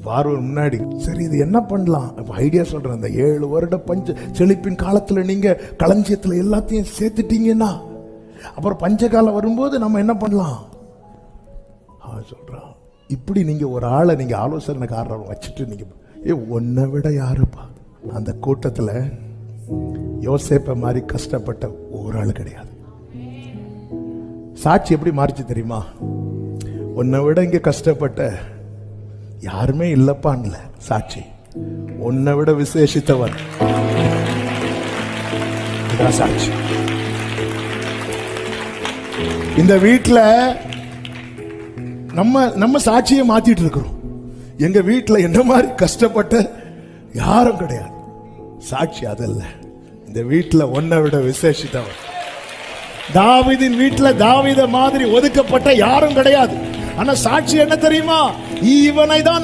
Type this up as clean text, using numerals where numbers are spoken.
பார்வர் முன்னாடி சரி இது என்ன பண்ணலாம் ஐடியா சொல்றேன். அந்த 7 வருட பஞ்ச செழிப்பின் காலத்துல நீங்க களஞ்சியத்துல எல்லாத்தையும் சேர்த்துட்டீங்கன்னா அப்புறம் பஞ்சகாலம் வரும்போது நம்ம என்ன பண்ணலாம் சொல்றான். இப்படி நீங்க ஒரு ஆளை நீங்க ஆலோசனைக்காரர் வச்சுட்டு நீங்க உன்னை விட யாருப்பா அந்த கூட்டத்துல யோசேப்ப மாதிரி கஷ்டப்பட்ட ஒரு ஆள் கிடையாது. சாட்சி எப்படி மாறிச்சு தெரியுமா? உன்னை விட இங்க கஷ்டப்பட்ட யாருமே இல்லப்பான்ல சாட்சி. உன்னை விட விசேஷித்தவன் சாட்சி. இந்த வீட்டுல நம்ம சாட்சியை மாத்திட்டு இருக்கிறோம். எங்க வீட்டுல என்ன மாதிரி கஷ்டப்பட்ட யாரும் கிடையாது. சாட்சி அதல்ல, இந்த வீட்டுல உன்னை விட விசேஷித்தவன். தாவீதின் வீட்டுல தாவீத மாதிரி ஒதுக்கப்பட்ட யாரும் கிடையாது. ஆனா சாட்சி என்ன தெரியுமா? இவனை தான்